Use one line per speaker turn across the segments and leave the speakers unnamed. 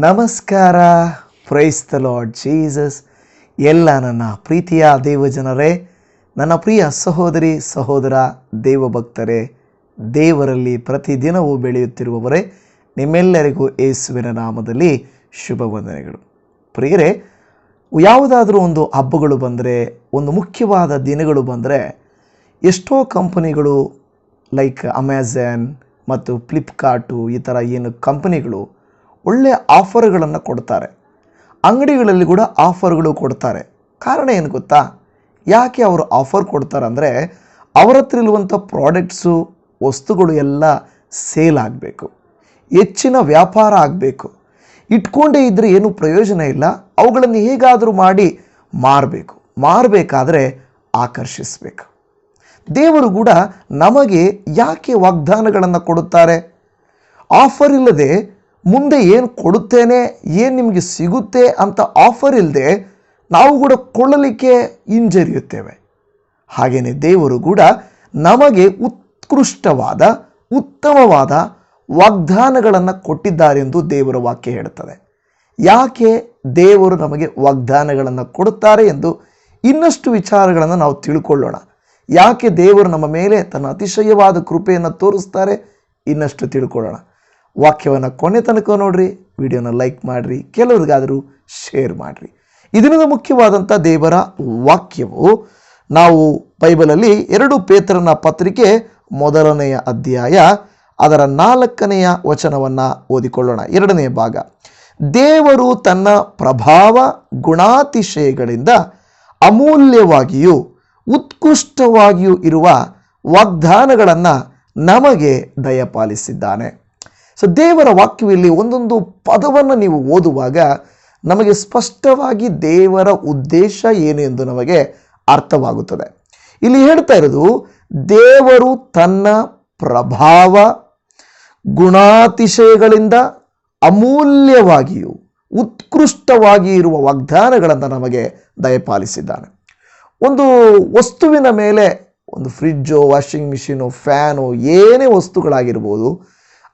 ನಮಸ್ಕಾರ. Praise the lord Jesus. ಎಲ್ಲ ನನ್ನ ಪ್ರೀತಿಯ ದೇವಜನರೇ, ನನ್ನ ಪ್ರಿಯ ಸಹೋದರಿ ಸಹೋದರ ದೇವಭಕ್ತರೇ, ದೇವರಲ್ಲಿ ಪ್ರತಿದಿನವೂ ಬೆಳೆಯುತ್ತಿರುವವರೇ, ನಿಮ್ಮೆಲ್ಲರಿಗೂ ಯೇಸುವಿನ ನಾಮದಲ್ಲಿ ಶುಭ ವಂದನೆಗಳು. ಪ್ರಿಯರೇ, ಯಾವುದಾದ್ರೂ ಒಂದು ಹಬ್ಬಗಳು ಬಂದರೆ, ಒಂದು ಮುಖ್ಯವಾದ ದಿನಗಳು ಬಂದರೆ, ಎಷ್ಟೋ ಕಂಪನಿಗಳು ಲೈಕ್ ಅಮೆಝಾನ್ ಮತ್ತು ಫ್ಲಿಪ್ಕಾರ್ಟು ಈ ಥರ ಏನು ಕಂಪನಿಗಳು ಒಳ್ಳೆಯ ಆಫರ್ಗಳನ್ನು ಕೊಡ್ತಾರೆ. ಅಂಗಡಿಗಳಲ್ಲಿ ಕೂಡ ಆಫರ್ಗಳು ಕೊಡ್ತಾರೆ. ಕಾರಣ ಏನು ಗೊತ್ತಾ? ಯಾಕೆ ಅವರು ಆಫರ್ ಕೊಡ್ತಾರೆ ಅಂದರೆ, ಅವರ ಹತ್ರ ಇರುವಂಥ ಪ್ರಾಡಕ್ಟ್ಸು ವಸ್ತುಗಳು ಎಲ್ಲ ಸೇಲ್ ಆಗಬೇಕು, ಹೆಚ್ಚಿನ ವ್ಯಾಪಾರ ಆಗಬೇಕು. ಇಟ್ಕೊಂಡೇ ಇದ್ದರೆ ಏನು ಪ್ರಯೋಜನ ಇಲ್ಲ. ಅವುಗಳನ್ನು ಹೇಗಾದರೂ ಮಾಡಿ ಮಾರಬೇಕಾದ್ರೆ ಆಕರ್ಷಿಸಬೇಕು. ದೇವರು ಕೂಡ ನಮಗೆ ಯಾಕೆ ವಾಗ್ದಾನಗಳನ್ನು ಕೊಡುತ್ತಾರೆ? ಆಫರ್ ಇಲ್ಲದೆ ಮುಂದೆ ಏನು ಕೊಡುತ್ತೇನೆ, ಏನು ನಿಮಗೆ ಸಿಗುತ್ತೆ ಅಂತ ಆಫರ್ ಇಲ್ಲದೆ ನಾವು ಕೂಡ ಕೊಳ್ಳಲಿಕ್ಕೆ ಹಿಂಜರಿಯುತ್ತೇವೆ. ಹಾಗೆಯೇ ದೇವರು ಕೂಡ ನಮಗೆ ಉತ್ತಮವಾದ ವಾಗ್ದಾನಗಳನ್ನು ಕೊಟ್ಟಿದ್ದಾರೆಂದು ದೇವರ ವಾಕ್ಯ ಹೇಳುತ್ತದೆ. ಯಾಕೆ ದೇವರು ನಮಗೆ ವಾಗ್ದಾನಗಳನ್ನು ಕೊಡುತ್ತಾರೆ ಎಂದು ಇನ್ನಷ್ಟು ವಿಚಾರಗಳನ್ನು ನಾವು ತಿಳ್ಕೊಳ್ಳೋಣ. ಯಾಕೆ ದೇವರು ನಮ್ಮ ಮೇಲೆ ತನ್ನ ಅತಿಶಯವಾದ ಕೃಪೆಯನ್ನು ತೋರಿಸ್ತಾರೆ, ಇನ್ನಷ್ಟು ತಿಳ್ಕೊಳ್ಳೋಣ. ವಾಕ್ಯವನ್ನು ಕೊನೆ ತನಕ ನೋಡ್ರಿ, ವಿಡಿಯೋನ ಲೈಕ್ ಮಾಡಿರಿ, ಕೆಲವ್ರಿಗಾದರೂ ಶೇರ್ ಮಾಡಿರಿ. ಇದರಿಂದ ಮುಖ್ಯವಾದಂಥ ದೇವರ ವಾಕ್ಯವು ನಾವು ಬೈಬಲಲ್ಲಿ 2 ಪೇತ್ರನ ಪತ್ರಿಕೆ 1ನೇ ಅಧ್ಯಾಯ ಅದರ 4ನೇ ವಚನವನ್ನು ಓದಿಕೊಳ್ಳೋಣ. 2ನೇ ಭಾಗ. ದೇವರು ತನ್ನ ಪ್ರಭಾವ ಗುಣಾತಿಶಯಗಳಿಂದ ಅಮೂಲ್ಯವಾಗಿಯೂ ಉತ್ಕೃಷ್ಟವಾಗಿಯೂ ಇರುವ ವಾಗ್ದಾನಗಳನ್ನು ನಮಗೆ ದಯಪಾಲಿಸಿದ್ದಾನೆ. ಸೊ ದೇವರ ವಾಕ್ಯದಲ್ಲಿ ಒಂದೊಂದು ಪದವನ್ನು ನೀವು ಓದುವಾಗ ನಮಗೆ ಸ್ಪಷ್ಟವಾಗಿ ದೇವರ ಉದ್ದೇಶ ಏನು ಎಂದು ನಮಗೆ ಅರ್ಥವಾಗುತ್ತದೆ. ಇಲ್ಲಿ ಹೇಳ್ತಾ ಇರೋದು, ದೇವರು ತನ್ನ ಪ್ರಭಾವ ಗುಣಾತಿಶಯಗಳಿಂದ ಅಮೂಲ್ಯವಾಗಿಯೂ ಉತ್ಕೃಷ್ಟವಾಗಿ ಇರುವ ವಾಗ್ದಾನಗಳನ್ನು ನಮಗೆ ದಯಪಾಲಿಸಿದ್ದಾನೆ. ಒಂದು ವಸ್ತುವಿನ ಮೇಲೆ, ಒಂದು ಫ್ರಿಜ್ಜು, ವಾಷಿಂಗ್ ಮಿಷಿನು, ಫ್ಯಾನು, ಏನೇ ವಸ್ತುಗಳಾಗಿರ್ಬೋದು,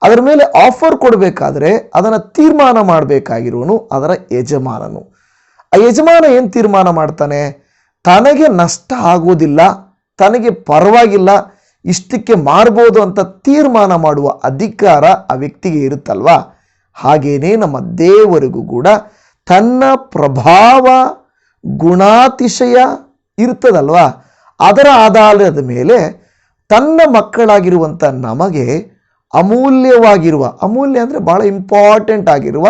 ಅದರ ಮೇಲೆ ಆಫರ್ ಕೊಡಬೇಕಾದ್ರೆ ಅದನ್ನು ತೀರ್ಮಾನ ಮಾಡಬೇಕಾಗಿರುವನು ಅದರ ಯಜಮಾನನು. ಆ ಯಜಮಾನ ಏನು ತೀರ್ಮಾನ ಮಾಡ್ತಾನೆ? ತನಗೆ ನಷ್ಟ ಆಗೋದಿಲ್ಲ, ತನಗೆ ಪರವಾಗಿಲ್ಲ, ಇಷ್ಟಕ್ಕೆ ಮಾರ್ಬೋದು ಅಂತ ತೀರ್ಮಾನ ಮಾಡುವ ಅಧಿಕಾರ ಆ ವ್ಯಕ್ತಿಗೆ ಇರುತ್ತಲ್ವಾ. ಹಾಗೇನೇ ನಮ್ಮ ದೇವರಿಗೂ ಕೂಡ ತನ್ನ ಪ್ರಭಾವ ಗುಣಾತಿಶಯ ಇರ್ತದಲ್ವಾ, ಅದರ ಆಧಾರದ ಮೇಲೆ ತನ್ನ ಮಕ್ಕಳಾಗಿರುವಂಥ ನಮಗೆ ಅಮೂಲ್ಯ ಅಂದರೆ ಭಾಳ ಇಂಪಾರ್ಟೆಂಟ್ ಆಗಿರುವ,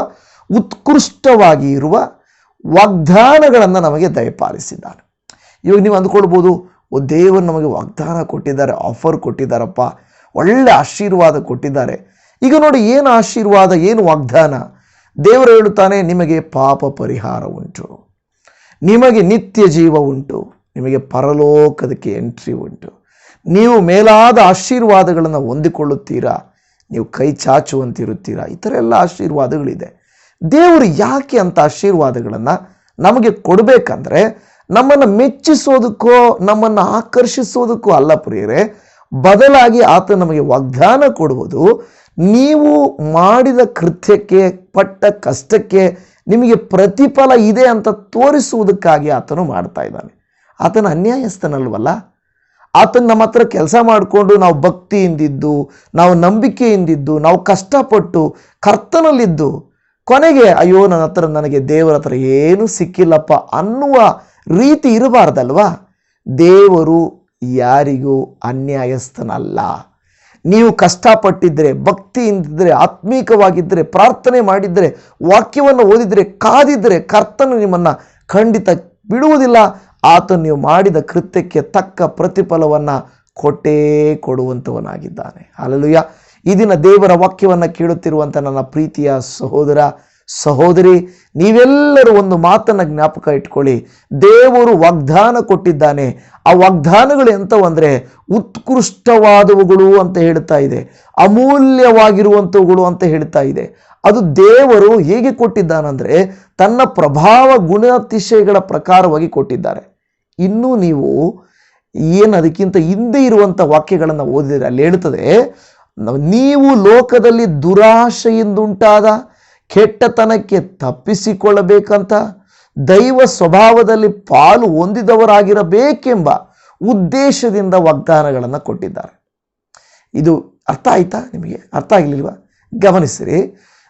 ಉತ್ಕೃಷ್ಟವಾಗಿ ಇರುವ ವಾಗ್ದಾನಗಳನ್ನು ನಮಗೆ ದಯಪಾಲಿಸಿದ್ದಾನೆ. ಇವಾಗ ನೀವು ಅಂದ್ಕೊಳ್ಬೋದು, ದೇವರು ನಮಗೆ ವಾಗ್ದಾನ ಕೊಟ್ಟಿದ್ದಾರೆ, ಆಫರ್ ಕೊಟ್ಟಿದ್ದಾರಪ್ಪ, ಒಳ್ಳೆ ಆಶೀರ್ವಾದ ಕೊಟ್ಟಿದ್ದಾರೆ. ಈಗ ನೋಡಿ, ಏನು ಆಶೀರ್ವಾದ, ಏನು ವಾಗ್ದಾನ? ದೇವರು ಹೇಳುತ್ತಾನೆ, ನಿಮಗೆ ಪಾಪ ಪರಿಹಾರ ಉಂಟು, ನಿಮಗೆ ನಿತ್ಯ ಜೀವ ಉಂಟು, ನಿಮಗೆ ಪರಲೋಕದಕ್ಕೆ ಎಂಟ್ರಿ ಉಂಟು, ನೀವು ಮೇಲಾದ ಆಶೀರ್ವಾದಗಳನ್ನು ಹೊಂದಿಕೊಳ್ಳುತ್ತೀರಾ, ನೀವು ಕೈ ಚಾಚುವಂತಿರುತ್ತೀರಾ. ಈ ಥರ ಎಲ್ಲ ಆಶೀರ್ವಾದಗಳಿದೆ. ದೇವರು ಯಾಕೆ ಅಂತ ಆಶೀರ್ವಾದಗಳನ್ನು ನಮಗೆ ಕೊಡಬೇಕಂದ್ರೆ, ನಮ್ಮನ್ನು ಮೆಚ್ಚಿಸೋದಕ್ಕೋ ನಮ್ಮನ್ನು ಆಕರ್ಷಿಸೋದಕ್ಕೋ ಅಲ್ಲ ಪ್ರಿಯರೇ. ಬದಲಾಗಿ ಆತ ನಮಗೆ ವಾಗ್ದಾನ ಕೊಡುವುದು, ನೀವು ಮಾಡಿದ ಕೃತ್ಯಕ್ಕೆ, ಪಟ್ಟ ಕಷ್ಟಕ್ಕೆ ನಿಮಗೆ ಪ್ರತಿಫಲ ಇದೆ ಅಂತ ತೋರಿಸುವುದಕ್ಕಾಗಿ ಆತನು ಮಾಡ್ತಾ ಇದ್ದಾನೆ. ಆತನ ಅನ್ಯಾಯಸ್ಥನಲ್ವಲ್ಲ. ಆತನ ನಮ್ಮ ಹತ್ರ ಕೆಲಸ ಮಾಡಿಕೊಂಡು ನಾವು ಭಕ್ತಿಯಿಂದಿದ್ದು, ನಾವು ನಂಬಿಕೆಯಿಂದಿದ್ದು, ನಾವು ಕಷ್ಟಪಟ್ಟು ಕರ್ತನಲ್ಲಿದ್ದು ಕೊನೆಗೆ ಅಯ್ಯೋ ನನಗೆ ದೇವರ ಹತ್ರ ಏನೂ ಸಿಕ್ಕಿಲ್ಲಪ್ಪ ಅನ್ನುವ ರೀತಿ ಇರಬಾರ್ದಲ್ವಾ. ದೇವರು ಯಾರಿಗೂ ಅನ್ಯಾಯಸ್ಥನಲ್ಲ. ನೀವು ಕಷ್ಟಪಟ್ಟಿದ್ದರೆ, ಭಕ್ತಿಯಿಂದಿದ್ದರೆ, ಆತ್ಮೀಕವಾಗಿದ್ದರೆ, ಪ್ರಾರ್ಥನೆ ಮಾಡಿದರೆ, ವಾಕ್ಯವನ್ನು ಓದಿದರೆ, ಕಾದಿದ್ದರೆ, ಕರ್ತನು ನಿಮ್ಮನ್ನು ಖಂಡಿತ ಬಿಡುವುದಿಲ್ಲ. ಆತನು ನೀವು ಮಾಡಿದ ಕೃತ್ಯಕ್ಕೆ ತಕ್ಕ ಪ್ರತಿಫಲವನ್ನು ಕೊಟ್ಟೇ ಕೊಡುವಂಥವನಾಗಿದ್ದಾನೆ. ಹಲ್ಲೆಲೂಯಾ. ಈ ದಿನ ದೇವರ ವಾಕ್ಯವನ್ನು ಕೇಳುತ್ತಿರುವಂಥ ನನ್ನ ಪ್ರೀತಿಯ ಸಹೋದರ ಸಹೋದರಿ, ನೀವೆಲ್ಲರೂ ಒಂದು ಮಾತನ್ನು ಜ್ಞಾಪಕ ಇಟ್ಕೊಳ್ಳಿ. ದೇವರು ವಾಗ್ದಾನ ಕೊಟ್ಟಿದ್ದಾನೆ. ಆ ವಾಗ್ದಾನಗಳು ಎಂಥವಂದರೆ ಉತ್ಕೃಷ್ಟವಾದವುಗಳು ಅಂತ ಹೇಳ್ತಾ ಇದೆ, ಅಮೂಲ್ಯವಾಗಿರುವಂಥವುಗಳು ಅಂತ ಹೇಳ್ತಾ ಇದೆ. ಅದು ದೇವರು ಹೇಗೆ ಕೊಟ್ಟಿದ್ದಾನಂದರೆ ತನ್ನ ಪ್ರಭಾವ ಗುಣಾತಿಶಯಗಳ ಪ್ರಕಾರವಾಗಿ ಕೊಟ್ಟಿದ್ದಾರೆ. ಇನ್ನೂ ನೀವು ಏನು ಅದಕ್ಕಿಂತ ಹಿಂದೆ ಇರುವಂಥ ವಾಕ್ಯಗಳನ್ನು ಓದಿದರೆ ಅಲ್ಲಿ ಹೇಳ್ತದೆ, ನೀವು ಲೋಕದಲ್ಲಿ ದುರಾಶೆಯಿಂದುಂಟಾದ ಕೆಟ್ಟತನಕ್ಕೆ ತಪ್ಪಿಸಿಕೊಳ್ಳಬೇಕಂತ, ದೈವ ಸ್ವಭಾವದಲ್ಲಿ ಪಾಲು ಹೊಂದಿದವರಾಗಿರಬೇಕೆಂಬ ಉದ್ದೇಶದಿಂದ ವಾಗ್ದಾನಗಳನ್ನು ಕೊಟ್ಟಿದ್ದಾರೆ. ಇದು ಅರ್ಥ ಆಯ್ತಾ? ನಿಮಗೆ ಅರ್ಥ ಆಗಲಿಲ್ವಾ? ಗಮನಿಸಿರಿ,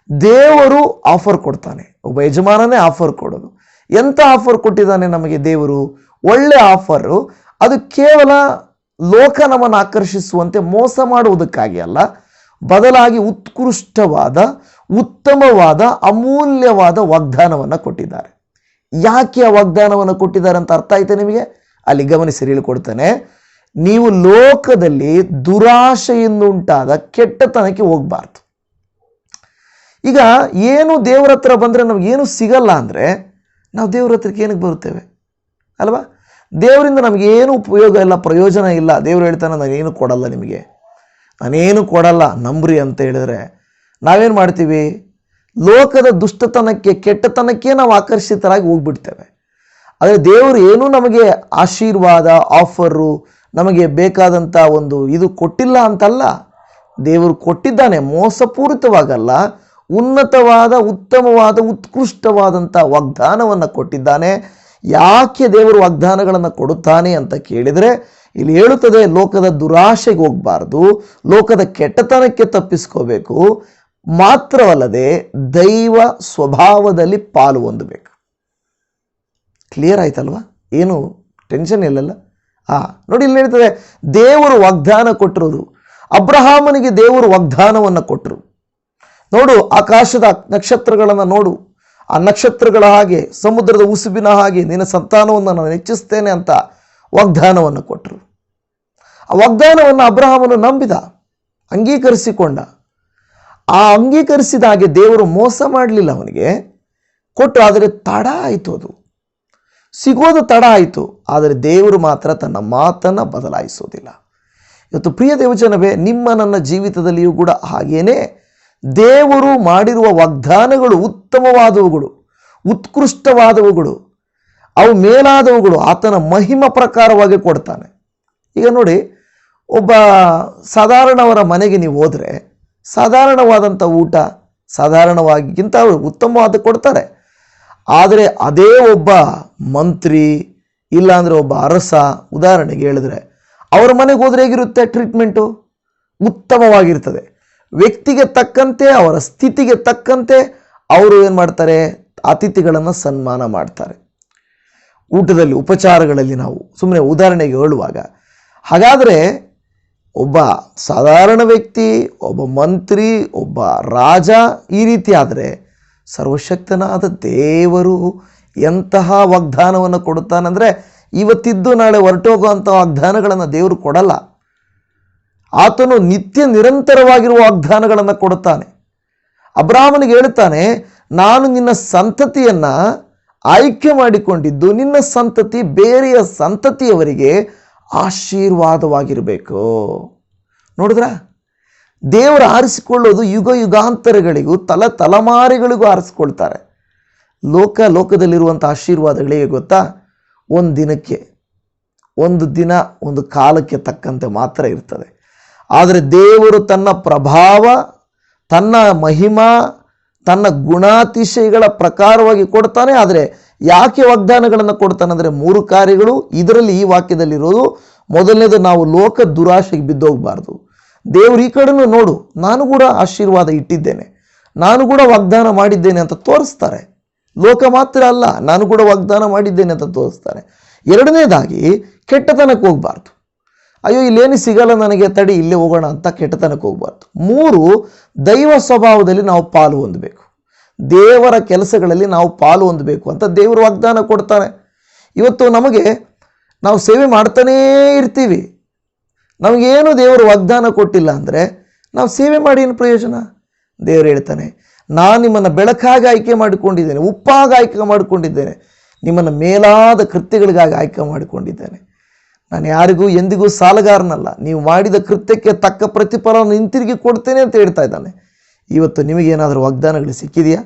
ದೇವರು ಆಫರ್ ಕೊಡ್ತಾನೆ. ಒಬ್ಬ ಯಜಮಾನನೇ ಆಫರ್ ಕೊಡೋದು. ಎಂಥ ಆಫರ್ ಕೊಟ್ಟಿದ್ದಾನೆ ನಮಗೆ ದೇವರು? ಒಳ್ಳೆ ಆಫರು. ಅದು ಕೇವಲ ಲೋಕ ನಮ್ಮನ್ನು ಆಕರ್ಷಿಸುವಂತೆ ಮೋಸ ಮಾಡುವುದಕ್ಕಾಗಿ ಅಲ್ಲ, ಬದಲಾಗಿ ಉತ್ಕೃಷ್ಟವಾದ, ಉತ್ತಮವಾದ, ಅಮೂಲ್ಯವಾದ ವಾಗ್ದಾನವನ್ನು ಕೊಟ್ಟಿದ್ದಾರೆ. ಯಾಕೆ ಆ ವಾಗ್ದಾನವನ್ನು ಕೊಟ್ಟಿದ್ದಾರೆ ಅಂತ ಅರ್ಥ ಆಯ್ತಾ ನಿಮಗೆ? ಅಲ್ಲಿ ಗಮನಿಸಿ, ಹೇಳ್ಕೊಡ್ತಾನೆ. ನೀವು ಲೋಕದಲ್ಲಿ ದುರಾಶೆಯಿಂದ ಉಂಟಾದ ಕೆಟ್ಟತನಕ್ಕೆ ಹೋಗಬಾರ್ದು. ಈಗ ಏನು ದೇವರ ಹತ್ರ ಬಂದರೆ ನಮಗೇನು ಸಿಗಲ್ಲ ಅಂದರೆ ನಾವು ದೇವ್ರ ಹತ್ರಕ್ಕೆ ಏನಕ್ಕೆ ಬರುತ್ತೇವೆ ಅಲ್ವಾ? ದೇವರಿಂದ ನಮಗೇನು ಉಪಯೋಗ ಇಲ್ಲ, ಪ್ರಯೋಜನ ಇಲ್ಲ. ದೇವರು ಹೇಳ್ತಾನೆ ನಾನೇನು ಕೊಡಲ್ಲ ನಿಮಗೆ, ನಾನೇನು ಕೊಡಲ್ಲ ನಂಬ್ರಿ ಅಂತ ಹೇಳಿದ್ರೆ ನಾವೇನು ಮಾಡ್ತೀವಿ? ಲೋಕದ ದುಷ್ಟತನಕ್ಕೆ, ಕೆಟ್ಟತನಕ್ಕೆ ನಾವು ಆಕರ್ಷಿತರಾಗಿ ಹೋಗ್ಬಿಡ್ತೇವೆ. ಆದರೆ ದೇವರು ಏನೂ ನಮಗೆ ಆಶೀರ್ವಾದ, ಆಫರು, ನಮಗೆ ಬೇಕಾದಂಥ ಒಂದು ಇದು ಕೊಟ್ಟಿಲ್ಲ ಅಂತಲ್ಲ. ದೇವರು ಕೊಟ್ಟಿದ್ದಾನೆ, ಮೋಸಪೂರಿತವಾಗಲ್ಲ, ಉನ್ನತವಾದ, ಉತ್ತಮವಾದ, ಉತ್ಕೃಷ್ಟವಾದಂಥ ವಾಗ್ದಾನವನ್ನು ಕೊಟ್ಟಿದ್ದಾನೆ. ಯಾಕೆ ದೇವರು ವಾಗ್ದಾನಗಳನ್ನು ಕೊಡುತ್ತಾನೆ ಅಂತ ಕೇಳಿದರೆ ಇಲ್ಲಿ ಹೇಳುತ್ತದೆ, ಲೋಕದ ದುರಾಶೆಗೆ ಹೋಗಬಾರ್ದು, ಲೋಕದ ಕೆಟ್ಟತನಕ್ಕೆ ತಪ್ಪಿಸ್ಕೋಬೇಕು. ಮಾತ್ರವಲ್ಲದೆ ದೈವ ಸ್ವಭಾವದಲ್ಲಿ ಪಾಲು ಹೊಂದಬೇಕು. ಕ್ಲಿಯರ್ ಆಯ್ತಲ್ವಾ? ಏನು ಟೆನ್ಷನ್ ಇಲ್ಲಲ್ಲ? ನೋಡಿ, ಇಲ್ಲಿ ಹೇಳ್ತದೆ ದೇವರು ವಾಗ್ದಾನ ಕೊಟ್ಟಿರೋದು. ಅಬ್ರಹಾಮನಿಗೆ ದೇವರು ವಾಗ್ದಾನವನ್ನು ಕೊಟ್ಟರು. ನೋಡು, ಆಕಾಶದ ನಕ್ಷತ್ರಗಳನ್ನು ನೋಡು, ಆ ನಕ್ಷತ್ರಗಳ ಹಾಗೆ, ಸಮುದ್ರದ ಉಸುಬಿನ ಹಾಗೆ ನಿನ್ನ ಸಂತಾನವನ್ನು ನಾನು ಹೆಚ್ಚಿಸ್ತೇನೆ ಅಂತ ವಾಗ್ದಾನವನ್ನು ಕೊಟ್ಟರು. ಆ ವಾಗ್ದಾನವನ್ನು ಅಬ್ರಹಾಮನು ನಂಬಿದ, ಅಂಗೀಕರಿಸಿಕೊಂಡ. ಆ ಅಂಗೀಕರಿಸಿದ ಹಾಗೆ ದೇವರು ಮೋಸ ಮಾಡಲಿಲ್ಲ, ಅವನಿಗೆ ಕೊಟ್ಟು. ಆದರೆ ತಡ ಆಯಿತು, ಅದು ಸಿಗೋದು ತಡ ಆಯಿತು. ಆದರೆ ದೇವರು ಮಾತ್ರ ತನ್ನ ಮಾತನ್ನು ಬದಲಾಯಿಸೋದಿಲ್ಲ. ಇವತ್ತು ಪ್ರಿಯ ದೇವಜನವೇ, ನಿಮ್ಮ ನನ್ನ ಜೀವಿತದಲ್ಲಿಯೂ ಕೂಡ ಹಾಗೇನೆ ದೇವರು ಮಾಡಿರುವ ವಾಗ್ದಾನಗಳು ಉತ್ತಮವಾದವುಗಳು, ಉತ್ಕೃಷ್ಟವಾದವುಗಳು, ಅವು ಮೇಲಾದವುಗಳು. ಆತನ ಮಹಿಮ ಪ್ರಕಾರವಾಗಿ ಕೊಡ್ತಾನೆ. ಈಗ ನೋಡಿ, ಒಬ್ಬ ಸಾಧಾರಣವರ ಮನೆಗೆ ನೀವು ಹೋದರೆ ಸಾಧಾರಣವಾದಂಥ ಊಟ, ಸಾಧಾರಣವಾಗಿಗಿಂತ ಉತ್ತಮವಾದ ಕೊಡ್ತಾರೆ. ಆದರೆ ಅದೇ ಒಬ್ಬ ಮಂತ್ರಿ, ಇಲ್ಲಾಂದರೆ ಒಬ್ಬ ಅರಸ, ಉದಾಹರಣೆಗೆ ಹೇಳಿದ್ರೆ, ಅವರ ಮನೆಗೆ ಹೋದರೆ ಹೇಗಿರುತ್ತೆ ಟ್ರೀಟ್ಮೆಂಟು? ಉತ್ತಮವಾಗಿರ್ತದೆ. ವ್ಯಕ್ತಿಗೆ ತಕ್ಕಂತೆ, ಅವರ ಸ್ಥಿತಿಗೆ ತಕ್ಕಂತೆ ಅವರು ಏನು ಮಾಡ್ತಾರೆ? ಅತಿಥಿಗಳನ್ನು ಸನ್ಮಾನ ಮಾಡ್ತಾರೆ. ಊಟದಲ್ಲಿ, ಉಪಚಾರಗಳಲ್ಲಿ ನಾವು ಸುಮ್ಮನೆ ಉದಾಹರಣೆಗೆ ಹೇಳುವಾಗ. ಹಾಗಾದರೆ ಒಬ್ಬ ಸಾಧಾರಣ ವ್ಯಕ್ತಿ, ಒಬ್ಬ ಮಂತ್ರಿ, ಒಬ್ಬ ರಾಜ ಈ ರೀತಿ ಆದರೆ ಸರ್ವಶಕ್ತನಾದ ದೇವರು ಎಂತಹ ವಾಗ್ದಾನವನ್ನು ಕೊಡುತ್ತಾನೆಂದರೆ, ಇವತ್ತಿದ್ದು ನಾಳೆ ಹೊರಟೋಗುವಂಥ ವಾಗ್ದಾನಗಳನ್ನು ದೇವರು ಕೊಡಲ್ಲ. ಆತನು ನಿತ್ಯ ನಿರಂತರವಾಗಿರುವ ವಾಗ್ದಾನಗಳನ್ನು ಕೊಡುತ್ತಾನೆ. ಅಬ್ರಹಾಮನಿಗೆ ಹೇಳ್ತಾನೆ, ನಾನು ನಿನ್ನ ಸಂತತಿಯನ್ನು ಆಯ್ಕೆ ಮಾಡಿಕೊಂಡಿದ್ದು, ನಿನ್ನ ಸಂತತಿ ಬೇರೆಯ ಸಂತತಿಯವರಿಗೆ ಆಶೀರ್ವಾದವಾಗಿರಬೇಕು. ನೋಡಿದ್ರ, ದೇವರು ಆರಿಸಿಕೊಳ್ಳೋದು ಯುಗ ಯುಗಾಂತರಗಳಿಗೂ ತಲೆಮಾರಿಗಳಿಗೂ ಆರಿಸಿಕೊಳ್ತಾರೆ. ಲೋಕದಲ್ಲಿರುವಂಥ ಆಶೀರ್ವಾದಗಳಿಗೆ ಗೊತ್ತಾ? ಒಂದು ದಿನಕ್ಕೆ, ಒಂದು ದಿನ, ಒಂದು ಕಾಲಕ್ಕೆ ತಕ್ಕಂತೆ ಮಾತ್ರ ಇರ್ತದೆ. ಆದರೆ ದೇವರು ತನ್ನ ಪ್ರಭಾವ, ತನ್ನ ಮಹಿಮಾ, ತನ್ನ ಗುಣಾತಿಶಯಗಳ ಪ್ರಕಾರವಾಗಿ ಕೊಡ್ತಾನೆ. ಆದರೆ ಯಾಕೆ ವಾಗ್ದಾನಗಳನ್ನು ಕೊಡ್ತಾನೆ ಅಂದರೆ 3 ಕಾರ್ಯಗಳು ಇದರಲ್ಲಿ, ಈ ವಾಕ್ಯದಲ್ಲಿರೋದು. ಮೊದಲನೇದು, ನಾವು ಲೋಕ ದುರಾಶೆಗೆ ಬಿದ್ದೋಗಬಾರ್ದು. ದೇವರು ಈ ಕಡೆನೂ ನೋಡು, ನಾನು ಕೂಡ ಆಶೀರ್ವಾದ ಇಟ್ಟಿದ್ದೇನೆ, ನಾನು ಕೂಡ ವಾಗ್ದಾನ ಮಾಡಿದ್ದೇನೆ ಅಂತ ತೋರಿಸ್ತಾರೆ. ಲೋಕ ಮಾತ್ರ ಅಲ್ಲ, ನಾನು ಕೂಡ ವಾಗ್ದಾನ ಮಾಡಿದ್ದೇನೆ ಅಂತ ತೋರಿಸ್ತಾರೆ. ಎರಡನೇದಾಗಿ, ಕೆಟ್ಟತನಕ್ಕೆ ಹೋಗಬಾರ್ದು. ಅಯ್ಯೋ ಇಲ್ಲೇನು ಸಿಗಲ್ಲ ನನಗೆ, ತಡಿ ಇಲ್ಲೇ ಹೋಗೋಣ ಅಂತ ಕೆಟ್ಟತನಕ್ಕೆ ಹೋಗಬಾರ್ದು. 3, ದೈವ ಸ್ವಭಾವದಲ್ಲಿ ನಾವು ಪಾಲು ಹೊಂದಬೇಕು. ದೇವರ ಕೆಲಸಗಳಲ್ಲಿ ನಾವು ಪಾಲು ಹೊಂದಬೇಕು ಅಂತ ದೇವರು ವಾಗ್ದಾನ ಕೊಡ್ತಾನೆ. ಇವತ್ತು ನಮಗೆ, ನಾವು ಸೇವೆ ಮಾಡ್ತಾನೇ ಇರ್ತೀವಿ, ನಮಗೇನು ದೇವರು ವಾಗ್ದಾನ ಕೊಟ್ಟಿಲ್ಲ ಅಂದರೆ ನಾವು ಸೇವೆ ಮಾಡಿ ಏನು ಪ್ರಯೋಜನ? ದೇವರು ಹೇಳ್ತಾನೆ, ನಾನು ನಿಮ್ಮನ್ನು ಬೆಳಕಾಗಿ ಆಯ್ಕೆ ಮಾಡಿಕೊಂಡಿದ್ದೇನೆ, ಉಪ್ಪಾಗಿ ಆಯ್ಕೆ ಮಾಡಿಕೊಂಡಿದ್ದೇನೆ, ನಿಮ್ಮನ್ನು ಮೇಲಾದ ಕೃತ್ಯಗಳಿಗಾಗಿ ಆಯ್ಕೆ ಮಾಡಿಕೊಂಡಿದ್ದೇನೆ. ನಾನು ಯಾರಿಗೂ ಎಂದಿಗೂ ಸಾಲಗಾರನಲ್ಲ, ನೀವು ಮಾಡಿದ ಕೃತ್ಯಕ್ಕೆ ತಕ್ಕ ಪ್ರತಿಫಲವನ್ನು ಹಿಂತಿರುಗಿ ಕೊಡ್ತೇನೆ ಅಂತ ಹೇಳ್ತಾ ಇದ್ದಾನೆ. ಇವತ್ತು ನಿಮಗೇನಾದರೂ ವಾಗ್ದಾನಗಳು ಸಿಕ್ಕಿದೆಯಾ?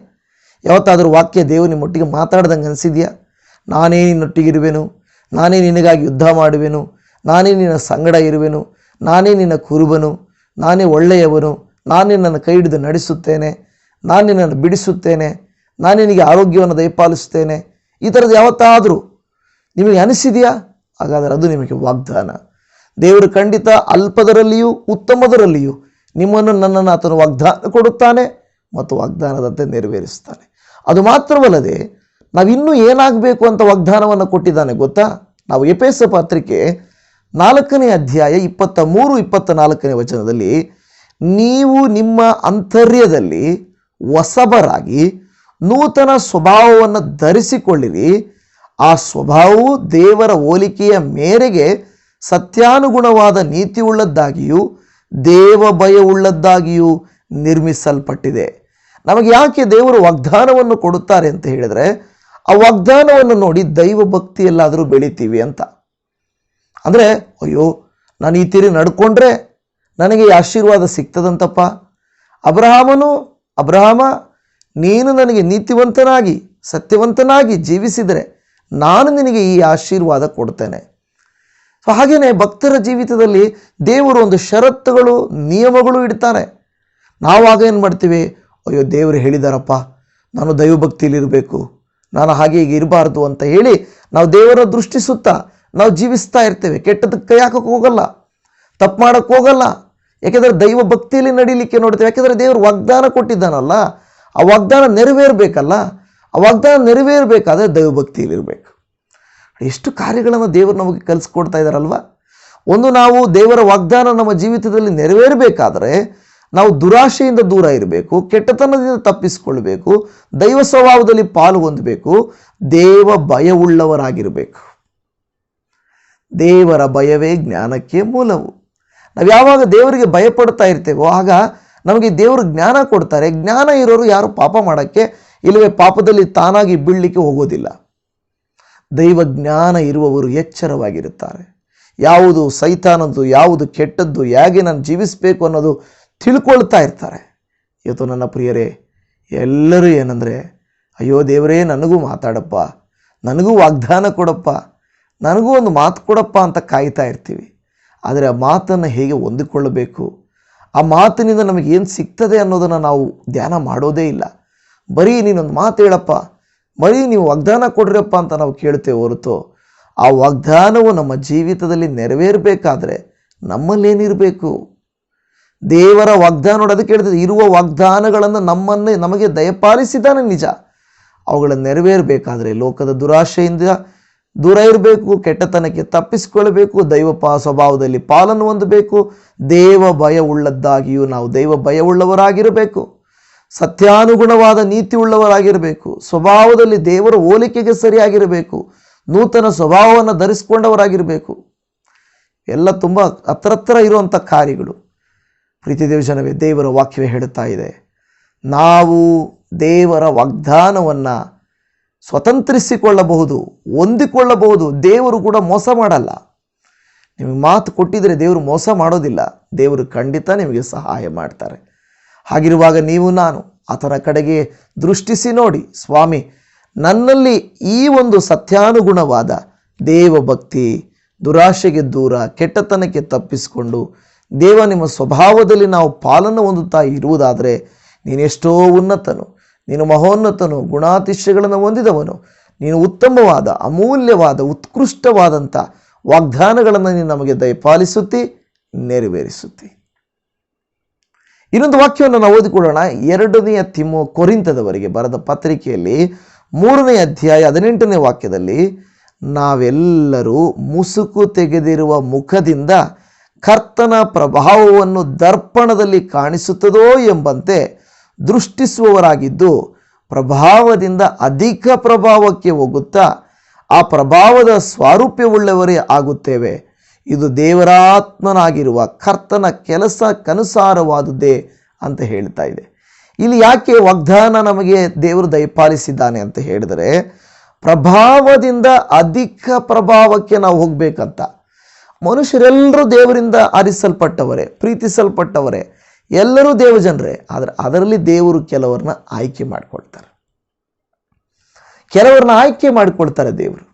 ಯಾವತ್ತಾದರೂ ವಾಕ್ಯ ದೇವರು ನಿಮ್ಮೊಟ್ಟಿಗೆ ಮಾತಾಡ್ದಂಗೆ ಅನಿಸಿದೆಯಾ? ನಾನೇ ನಿನ್ನೊಟ್ಟಿಗಿರುವೆನು, ನಾನೇ ನಿನಗಾಗಿ ಯುದ್ಧ ಮಾಡುವೆನು, ನಾನೇ ನಿನ್ನ ಸಂಗಡ ಇರುವೆನು, ನಾನೇ ನಿನ್ನ ಕುರುಬನು, ನಾನೇ ಒಳ್ಳೆಯವನು, ನಾನೇ ನನ್ನ ಕೈ ಹಿಡಿದು ನಡೆಸುತ್ತೇನೆ, ನಾನು ನಿನ್ನನ್ನು ಬಿಡಿಸುತ್ತೇನೆ, ನಾನು ನಿನಗೆ ಆರೋಗ್ಯವನ್ನು ದಯಪಾಲಿಸುತ್ತೇನೆ, ಈ ಥರದ್ದು ಯಾವತ್ತಾದರೂ ನಿಮಗೆ ಅನಿಸಿದೆಯಾ? ಹಾಗಾದರೆ ಅದು ನಿಮಗೆ ವಾಗ್ದಾನ. ದೇವರು ಖಂಡಿತ ಅಲ್ಪದರಲ್ಲಿಯೂ ಉತ್ತಮದರಲ್ಲಿಯೂ ನನ್ನನ್ನು ಆತನು ವಾಗ್ದಾನ ಕೊಡುತ್ತಾನೆ ಮತ್ತು ವಾಗ್ದಾನದಂತೆ ನೆರವೇರಿಸ್ತಾನೆ. ಅದು ಮಾತ್ರವಲ್ಲದೆ ನಾವಿನ್ನೂ ಏನಾಗಬೇಕು ಅಂತ ವಾಗ್ದಾನವನ್ನು ಕೊಟ್ಟಿದ್ದಾನೆ ಗೊತ್ತಾ? ನಾವು ಎಫೆಸ ಪತ್ರಿಕೆ 4ನೇ ಅಧ್ಯಾಯ 23-24ನೇ ವಚನದಲ್ಲಿ, ನೀವು ನಿಮ್ಮ ಅಂತರ್ಯದಲ್ಲಿ ಹೊಸಬರಾಗಿ ನೂತನ ಸ್ವಭಾವವನ್ನು ಧರಿಸಿಕೊಳ್ಳಿರಿ, ಆ ಸ್ವಭಾವವು ದೇವರ ಹೋಲಿಕೆಯ ಮೇರೆಗೆ ಸತ್ಯಾನುಗುಣವಾದ ನೀತಿಯುಳ್ಳದ್ದಾಗಿಯೂ ದೇವ ಭಯವುಳ್ಳದ್ದಾಗಿಯೂ ನಿರ್ಮಿಸಲ್ಪಟ್ಟಿದೆ. ನಮಗೆ ಯಾಕೆ ದೇವರು ವಾಗ್ದಾನವನ್ನು ಕೊಡುತ್ತಾರೆ ಅಂತ ಹೇಳಿದರೆ, ಆ ವಾಗ್ದಾನವನ್ನು ನೋಡಿ ದೈವ ಭಕ್ತಿಯಲ್ಲಾದರೂ ಬೆಳಿತೀವಿ ಅಂತ. ಅಂದರೆ ಅಯ್ಯೋ, ನಾನು ಈ ತೀರಿ ನಡ್ಕೊಂಡ್ರೆ ನನಗೆ ಈ ಆಶೀರ್ವಾದ ಸಿಗ್ತದಂತಪ್ಪ. ಅಬ್ರಹಾಮ, ನೀನು ನನಗೆ ನೀತಿವಂತನಾಗಿ ಸತ್ಯವಂತನಾಗಿ ಜೀವಿಸಿದರೆ ನಾನು ನಿನಗೆ ಈ ಆಶೀರ್ವಾದ ಕೊಡ್ತೇನೆ. ಸೊ ಹಾಗೆಯೇ ಭಕ್ತರ ಜೀವಿತದಲ್ಲಿ ದೇವರು ಒಂದು ಷರತ್ತುಗಳು ನಿಯಮಗಳು ಇಡ್ತಾನೆ. ನಾವಾಗ ಏನು ಮಾಡ್ತೀವಿ? ಅಯ್ಯೋ, ದೇವರು ಹೇಳಿದಾರಪ್ಪ, ನಾನು ದೈವಭಕ್ತಿಯಲ್ಲಿರಬೇಕು, ನಾನು ಹಾಗೆ ಹೀಗೆ ಇರಬಾರ್ದು ಅಂತ ಹೇಳಿ ನಾವು ದೇವರ ದೃಷ್ಟಿ ಸುತ್ತ ನಾವು ಜೀವಿಸ್ತಾ ಇರ್ತೇವೆ. ಕೆಟ್ಟದಕ್ಕೆ ಕೈ ಹಾಕಕ್ಕೆ ಹೋಗಲ್ಲ, ತಪ್ಪು ಮಾಡೋಕ್ಕೆ ಹೋಗಲ್ಲ. ಯಾಕೆಂದರೆ ದೈವ ಭಕ್ತಿಯಲ್ಲಿ ನಡೀಲಿಕ್ಕೆ ನೋಡ್ತೇವೆ. ಯಾಕೆಂದರೆ ದೇವರು ವಾಗ್ದಾನ ಕೊಟ್ಟಿದ್ದಾನಲ್ಲ, ಆ ವಾಗ್ದಾನ ನೆರವೇರಬೇಕಲ್ಲ. ಆ ವಾಗ್ದಾನ ನೆರವೇರಬೇಕಾದ್ರೆ ದೈವಭಕ್ತಿಯಲ್ಲಿರಬೇಕು. ಎಷ್ಟು ಕಾರ್ಯಗಳನ್ನು ದೇವರು ನಮಗೆ ಕಲಿಸ್ಕೊಡ್ತಾ ಇದ್ದಾರಲ್ವ. ಒಂದು, ನಾವು ದೇವರ ವಾಗ್ದಾನ ನಮ್ಮ ಜೀವಿತದಲ್ಲಿ ನೆರವೇರಬೇಕಾದ್ರೆ ನಾವು ದುರಾಶೆಯಿಂದ ದೂರ ಇರಬೇಕು, ಕೆಟ್ಟತನದಿಂದ ತಪ್ಪಿಸಿಕೊಳ್ಬೇಕು, ದೈವ ಸ್ವಭಾವದಲ್ಲಿ ಪಾಲು ಹೊಂದಬೇಕು, ದೇವ ಭಯವುಳ್ಳವರಾಗಿರಬೇಕು. ದೇವರ ಭಯವೇ ಜ್ಞಾನಕ್ಕೆ ಮೂಲವು. ನಾವು ಯಾವಾಗ ದೇವರಿಗೆ ಭಯಪಡ್ತಾ ಇರ್ತೇವೋ ಆಗ ನಮಗೆ ದೇವರು ಜ್ಞಾನ ಕೊಡ್ತಾರೆ. ಜ್ಞಾನ ಇರೋರು ಯಾರು ಪಾಪ ಮಾಡೋಕ್ಕೆ ಇಲ್ಲವೇ ಪಾಪದಲ್ಲಿ ತಾನಾಗಿ ಬೀಳಲಿಕ್ಕೆ ಹೋಗೋದಿಲ್ಲ. ದೈವ ಜ್ಞಾನ ಇರುವವರು ಎಚ್ಚರವಾಗಿರುತ್ತಾರೆ. ಯಾವುದು ಸೈತಾನದ್ದು, ಯಾವುದು ಕೆಟ್ಟದ್ದು, ಹೇಗೆ ನಾನು ಜೀವಿಸಬೇಕು ಅನ್ನೋದು ತಿಳ್ಕೊಳ್ತಾ ಇರ್ತಾರೆ. ಇವತ್ತು ನನ್ನ ಪ್ರಿಯರೇ, ಎಲ್ಲರೂ ಏನಂದರೆ, ಅಯ್ಯೋ ದೇವರೇ, ನನಗೂ ಮಾತಾಡಪ್ಪ, ನನಗೂ ವಾಗ್ದಾನ ಕೊಡಪ್ಪ, ನನಗೂ ಒಂದು ಮಾತು ಕೊಡಪ್ಪ ಅಂತ ಕಾಯ್ತಾ ಇರ್ತೀವಿ. ಆದರೆ ಆ ಮಾತನ್ನು ಹೇಗೆ ಹೊಂದಿಕೊಳ್ಳಬೇಕು, ಆ ಮಾತಿನಿಂದ ನಮಗೇನು ಸಿಗ್ತದೆ ಅನ್ನೋದನ್ನು ನಾವು ಧ್ಯಾನ ಮಾಡೋದೇ ಇಲ್ಲ. ಬರೀ ನೀನೊಂದು ಮಾತು ಹೇಳಪ್ಪ, ಬರೀ ನೀವು ವಾಗ್ದಾನ ಕೊಡ್ರಪ್ಪ ಅಂತ ನಾವು ಕೇಳ್ತೇವೆ ಹೊರತು ಆ ವಾಗ್ದಾನವು ನಮ್ಮ ಜೀವಿತದಲ್ಲಿ ನೆರವೇರಬೇಕಾದ್ರೆ ನಮ್ಮಲ್ಲೇನಿರಬೇಕು? ದೇವರ ವಾಗ್ದಾನ ನೋಡಿ, ಅದಕ್ಕೆ ಹೇಳ್ತದೆ, ಇರುವ ವಾಗ್ದಾನಗಳನ್ನು ನಮಗೆ ದಯಪಾಲಿಸಿದ್ದಾನೆ ನಿಜ. ಅವುಗಳನ್ನು ನೆರವೇರಬೇಕಾದ್ರೆ ಲೋಕದ ದುರಾಶೆಯಿಂದ ದೂರ ಇರಬೇಕು, ಕೆಟ್ಟತನಕ್ಕೆ ತಪ್ಪಿಸಿಕೊಳ್ಳಬೇಕು, ದೈವ ಸ್ವಭಾವದಲ್ಲಿ ಪಾಲನ್ನು ಹೊಂದಬೇಕು, ದೇವ ಭಯವುಳ್ಳದ್ದಾಗಿಯೂ ನಾವು ದೈವ ಭಯವುಳ್ಳವರಾಗಿರಬೇಕು, ಸತ್ಯಾನುಗುಣವಾದ ನೀತಿ ಉಳ್ಳವರಾಗಿರಬೇಕು, ಸ್ವಭಾವದಲ್ಲಿ ದೇವರ ಹೋಲಿಕೆಗೆ ಸರಿಯಾಗಿರಬೇಕು, ನೂತನ ಸ್ವಭಾವವನ್ನು ಧರಿಸಿಕೊಂಡವರಾಗಿರಬೇಕು. ಎಲ್ಲ ತುಂಬ ಹತ್ರ ಇರುವಂಥ ಕಾರ್ಯಗಳು. ಪ್ರೀತಿ ದೇವಜನವೇ, ದೇವರ ವಾಕ್ಯವೇ ಹೇಳುತ್ತಾ ಇದೆ, ನಾವು ದೇವರ ವಾಗ್ದಾನವನ್ನು ಸ್ವತಂತ್ರಿಸಿಕೊಳ್ಳಬಹುದು, ಹೊಂದಿಕೊಳ್ಳಬಹುದು. ದೇವರು ಕೂಡ ಮೋಸ ಮಾಡಲ್ಲ. ನಿಮಗೆ ಮಾತು ಕೊಟ್ಟಿದ್ರೆ ದೇವರು ಮೋಸ ಮಾಡೋದಿಲ್ಲ. ದೇವರು ಖಂಡಿತ ನಿಮಗೆ ಸಹಾಯ ಮಾಡ್ತಾರೆ. ಹಾಗಿರುವಾಗ ನೀವು ನಾನು ಆತನ ಕಡೆಗೆ ದೃಷ್ಟಿಸಿ ನೋಡಿ, ಸ್ವಾಮಿ, ನನ್ನಲ್ಲಿ ಈ ಒಂದು ಸತ್ಯಾನುಗುಣವಾದ ದೇವಭಕ್ತಿ, ದುರಾಶೆಗೆ ದೂರ, ಕೆಟ್ಟತನಕ್ಕೆ ತಪ್ಪಿಸಿಕೊಂಡು ದೇವ ನಿಮ್ಮ ಸ್ವಭಾವದಲ್ಲಿ ನಾವು ಪಾಲನ್ನು ಹೊಂದುತ್ತಾ ಇರುವುದಾದರೆ ನೀನೆಷ್ಟೋ ಉನ್ನತನು, ನೀನು ಮಹೋನ್ನತನು, ಗುಣಾತಿಶಯಗಳನ್ನು ಹೊಂದಿದವನು, ನೀನು ಉತ್ತಮವಾದ, ಅಮೂಲ್ಯವಾದ, ಉತ್ಕೃಷ್ಟವಾದಂಥ ವಾಗ್ದಾನಗಳನ್ನು ನೀನು ನಮಗೆ ದಯಪಾಲಿಸುತ್ತಿ ನೆರವೇರಿಸುತ್ತಿ. ಇನ್ನೊಂದು ವಾಕ್ಯವನ್ನು ನಾವು ಓದಿಕೊಳ್ಳೋಣ. 2 ಕೊರಿಂಥದವರಿಗೆ ಬರೆದ ಪತ್ರಿಕೆಯಲ್ಲಿ 3ನೇ ಅಧ್ಯಾಯ 18ನೇ ವಾಕ್ಯದಲ್ಲಿ, ನಾವೆಲ್ಲರೂ ಮುಸುಕು ತೆಗೆದಿರುವ ಮುಖದಿಂದ ಕರ್ತನ ಪ್ರಭಾವವನ್ನು ದರ್ಪಣದಲ್ಲಿ ಕಾಣಿಸುತ್ತದೋ ಎಂಬಂತೆ ದೃಷ್ಟಿಸುವವರಾಗಿದ್ದು, ಪ್ರಭಾವದಿಂದ ಅಧಿಕ ಪ್ರಭಾವಕ್ಕೆ ಹೋಗುತ್ತಾ ಆ ಪ್ರಭಾವದ ಸ್ವಾರೂಪ್ಯವುಳ್ಳವರೇ ಆಗುತ್ತೇವೆ. ಇದು ದೇವರಾತ್ಮನಾಗಿರುವ ಕರ್ತನ ಕೆಲಸಕ್ಕನುಸಾರವಾದುದೇ ಅಂತ ಹೇಳ್ತಾ ಇದೆ. ಇಲ್ಲಿ ಯಾಕೆ ವಾಗ್ದಾನ ನಮಗೆ ದೇವರು ದಯಪಾಲಿಸಿದ್ದಾನೆ ಅಂತ ಹೇಳಿದರೆ, ಪ್ರಭಾವದಿಂದ ಅಧಿಕ ಪ್ರಭಾವಕ್ಕೆ ನಾವು ಹೋಗಬೇಕಂತ. ಮನುಷ್ಯರೆಲ್ಲರೂ ದೇವರಿಂದ ಆರಿಸಲ್ಪಟ್ಟವರೇ, ಪ್ರೀತಿಸಲ್ಪಟ್ಟವರೇ, ಎಲ್ಲರೂ ದೇವಜನರೇ. ಆದರೆ ಅದರಲ್ಲಿ ದೇವರು ಕೆಲವರನ್ನ ಆಯ್ಕೆ ಮಾಡಿಕೊಳ್ತಾರೆ. ದೇವರು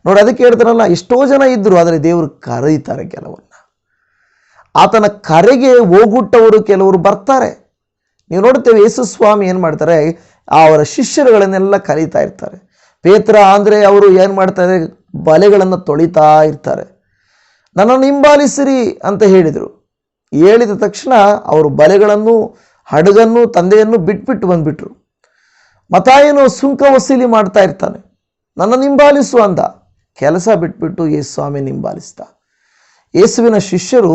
ನೋಡಿ, ಅದಕ್ಕೆ ಹೇಳ್ತಾರಲ್ಲ, ಎಷ್ಟೋ ಜನ ಇದ್ದರು, ಆದರೆ ದೇವರು ಕರೀತಾರೆ ಕೆಲವರನ್ನ. ಆತನ ಕರೆಗೆ ಹೋಗುಟ್ಟವರು ಕೆಲವರು ಬರ್ತಾರೆ. ನೀವು ನೋಡ್ತೇವೆ ಯೇಸು ಸ್ವಾಮಿ ಏನು ಮಾಡ್ತಾರೆ, ಅವರ ಶಿಷ್ಯರುಗಳನ್ನೆಲ್ಲ ಕರೀತಾ ಇರ್ತಾರೆ. ಪೇತ್ರ ಅಂದರೆ ಅವರು ಏನು ಮಾಡ್ತಾರೆ, ಬಲೆಗಳನ್ನು ತೊಳಿತಾ ಇರ್ತಾರೆ. ನನ್ನನ್ನು ಹಿಂಬಾಲಿಸಿರಿ ಅಂತ ಹೇಳಿದರು. ಹೇಳಿದ ತಕ್ಷಣ ಅವರು ಬಲೆಗಳನ್ನು, ಹಡಗನ್ನು, ತಂದೆಯನ್ನು ಬಿಟ್ಬಿಟ್ಟು ಬಂದ್ಬಿಟ್ರು. ಮತ್ತಾಯನು ಸುಂಕ ವಸೂಲಿ ಮಾಡ್ತಾ ಇರ್ತಾನೆ, ನನ್ನನ್ನು ಹಿಂಬಾಲಿಸು ಅಂದ. ಕೆಲಸ ಬಿಟ್ಬಿಟ್ಟು ಯೇಸು ಸ್ವಾಮಿ ಹಿಂಬಾಲಿಸ್ದ. ಯೇಸುವಿನ ಶಿಷ್ಯರು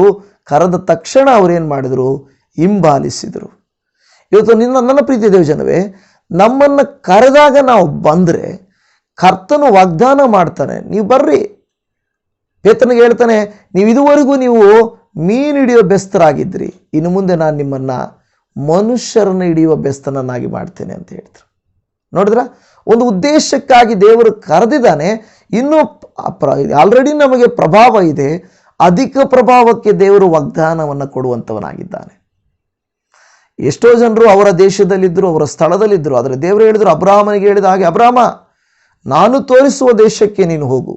ಕರೆದ ತಕ್ಷಣ ಅವರೇನು ಮಾಡಿದರು, ಹಿಂಬಾಲಿಸಿದರು. ಇವತ್ತು ನನ್ನ ಪ್ರೀತಿ ದೇವಜನವೇ, ನಮ್ಮನ್ನು ಕರೆದಾಗ ನಾವು ಬಂದರೆ ಕರ್ತನು ವಾಗ್ದಾನ ಮಾಡ್ತಾನೆ, ನೀವು ಬರ್ರಿ. ಪೇತ್ರನಿಗೆ ಹೇಳ್ತಾನೆ, ನೀವು ಇದುವರೆಗೂ ನೀವು ಮೀನು ಹಿಡಿಯುವ ಬೆಸ್ತರಾಗಿದ್ರಿ, ಇನ್ನು ಮುಂದೆ ನಾನು ನಿಮ್ಮನ್ನು ಮನುಷ್ಯರನ್ನು ಹಿಡಿಯುವ ಬೆಸ್ತನನ್ನಾಗಿ ಮಾಡ್ತೇನೆ ಅಂತ ಹೇಳ್ತಾರೆ. ನೋಡಿದ್ರ, ಒಂದು ಉದ್ದೇಶಕ್ಕಾಗಿ ದೇವರು ಕರೆದಿದ್ದಾನೆ. ಇನ್ನೂ ಆಲ್ರೆಡಿ ನಮಗೆ ಪ್ರಭಾವ ಇದೆ, ಅಧಿಕ ಪ್ರಭಾವಕ್ಕೆ ದೇವರು ವಾಗ್ದಾನವನ್ನು ಕೊಡುವಂಥವನಾಗಿದ್ದಾನೆ. ಎಷ್ಟೋ ಜನರು ಅವರ ದೇಶದಲ್ಲಿದ್ದರು, ಅವರ ಸ್ಥಳದಲ್ಲಿದ್ದರು. ಆದರೆ ದೇವರು ಹೇಳಿದರು, ಅಬ್ರಹಾಮನಿಗೆ ಹೇಳಿದ ಹಾಗೆ, ಅಬ್ರಹಾಮ ನಾನು ತೋರಿಸುವ ದೇಶಕ್ಕೆ ನೀನು ಹೋಗು.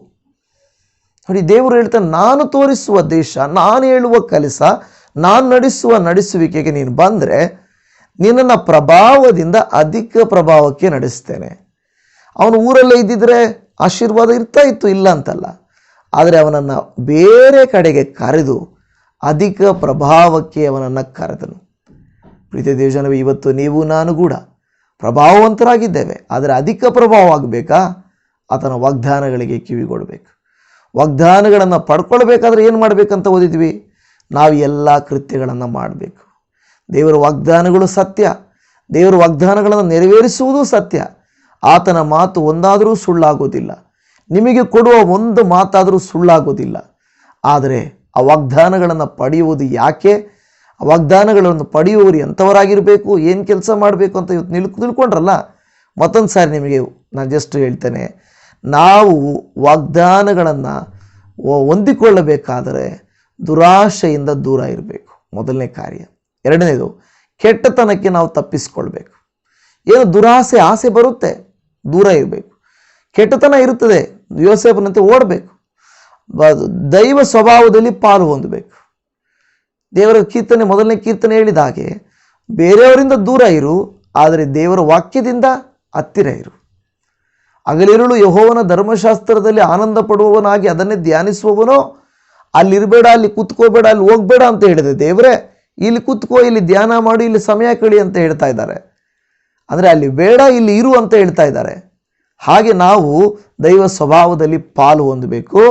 ನೋಡಿ, ದೇವರು ಹೇಳ್ತಾನೆ, ನಾನು ತೋರಿಸುವ ದೇಶ, ನಾನು ಹೇಳುವ ಕೆಲಸ, ನಾನು ನಡೆಸುವಿಕೆಗೆ ನೀನು ಬಂದರೆ ನಿನ್ನನ್ನು ಪ್ರಭಾವದಿಂದ ಅಧಿಕ ಪ್ರಭಾವಕ್ಕೆ ನಡೆಸ್ತೇನೆ. ಅವನು ಊರಲ್ಲೇ ಇದ್ದಿದ್ರೆ ಆಶೀರ್ವಾದ ಇರ್ತಾ ಇತ್ತು, ಇಲ್ಲ ಅಂತಲ್ಲ. ಆದರೆ ಅವನನ್ನು ಬೇರೆ ಕಡೆಗೆ ಕರೆದು ಅಧಿಕ ಪ್ರಭಾವಕ್ಕೆ ಅವನನ್ನು ಕರೆದನು. ಪ್ರೀತಿ ದೇವಜನವೇ, ಇವತ್ತು ನೀವು ನಾನು ಕೂಡ ಪ್ರಭಾವವಂತರಾಗಿದ್ದೇವೆ. ಆದರೆ ಅಧಿಕ ಪ್ರಭಾವ ಆಗಬೇಕಾ, ಆತನ ವಾಗ್ದಾನಗಳಿಗೆ ಕಿವಿಗೊಡಬೇಕು. ವಾಗ್ದಾನಗಳನ್ನು ಪಡ್ಕೊಳ್ಬೇಕಾದ್ರೆ ಏನು ಮಾಡಬೇಕಂತ ಓದಿದ್ವಿ, ನಾವು ಎಲ್ಲ ಕೃತ್ಯಗಳನ್ನು ಮಾಡಬೇಕು. ದೇವರ ವಾಗ್ದಾನಗಳು ಸತ್ಯ, ದೇವರ ವಾಗ್ದಾನಗಳನ್ನು ನೆರವೇರಿಸುವುದೂ ಸತ್ಯ. ಆತನ ಮಾತು ಒಂದಾದರೂ ಸುಳ್ಳಾಗೋದಿಲ್ಲ, ನಿಮಗೆ ಕೊಡುವ ಒಂದು ಮಾತಾದರೂ ಸುಳ್ಳಾಗೋದಿಲ್ಲ. ಆದರೆ ಆ ವಾಗ್ದಾನಗಳನ್ನು ಪಡೆಯುವುದು ಯಾಕೆ, ಆ ವಾಗ್ದಾನಗಳನ್ನು ಪಡೆಯುವವರು ಎಂಥವರಾಗಿರಬೇಕು, ಏನು ಕೆಲಸ ಮಾಡಬೇಕು ಅಂತ ಇವತ್ತು ತಿಳ್ಕೊಂಡ್ರಲ್ಲ. ಮತ್ತೊಂದು ಸಾರಿ ನಿಮಗೆ ನಾನು ಜಸ್ಟ್ ಹೇಳ್ತೇನೆ, ನಾವು ವಾಗ್ದಾನಗಳನ್ನು ಹೊಂದಿಕೊಳ್ಳಬೇಕಾದರೆ ದುರಾಶೆಯಿಂದ ದೂರ ಇರಬೇಕು, ಮೊದಲನೇ ಕಾರ್ಯ. ಎರಡನೇದು, ಕೆಟ್ಟತನಕ್ಕೆ ನಾವು ತಪ್ಪಿಸ್ಕೊಳ್ಬೇಕು. ಏನು ಆಸೆ ಬರುತ್ತೆ, ದೂರ ಇರಬೇಕು. ಕೆಟ್ಟತನ ಇರುತ್ತದೆ, ಯೋಸೇಫನಂತೆ ಓಡಬೇಕು. ದೈವ ಸ್ವಭಾವದಲ್ಲಿ ಪಾಲು ಹೊಂದಬೇಕು. ದೇವರ ಕೀರ್ತನೆ, ಮೊದಲನೇ ಕೀರ್ತನೆ ಹೇಳಿದ ಹಾಗೆ, ಬೇರೆಯವರಿಂದ ದೂರ ಇರು, ಆದರೆ ದೇವರ ವಾಕ್ಯದಿಂದ ಹತ್ತಿರ ಇರು. ಹಗಲಿರುಳು ಯೆಹೋವನ ಧರ್ಮಶಾಸ್ತ್ರದಲ್ಲಿ ಆನಂದ ಪಡುವವನಾಗಿ ಅದನ್ನೇ ಧ್ಯಾನಿಸುವವನೋ, ಅಲ್ಲಿರಬೇಡ, ಅಲ್ಲಿ ಕೂತ್ಕೋಬೇಡ, ಅಲ್ಲಿ ಹೋಗ್ಬೇಡ ಅಂತ ಹೇಳಿದೆ ದೇವರೇ. ಇಲ್ಲಿ ಕೂತ್ಕೋ, ಇಲ್ಲಿ ಧ್ಯಾನ ಮಾಡು, ಇಲ್ಲಿ ಸಮಯ ಕಳಿ ಅಂತ ಹೇಳ್ತಾ ಇದ್ದಾರೆ. ಅಂದರೆ ಅಲ್ಲಿ ಬೇಡ, ಇಲ್ಲಿ ಇರು ಅಂತ ಹೇಳ್ತಾ ಇದ್ದಾರೆ. ಹಾಗೆ ನಾವು ದೈವ ಸ್ವಭಾವದಲ್ಲಿ ಪಾಲು ಹೊಂದಬೇಕು.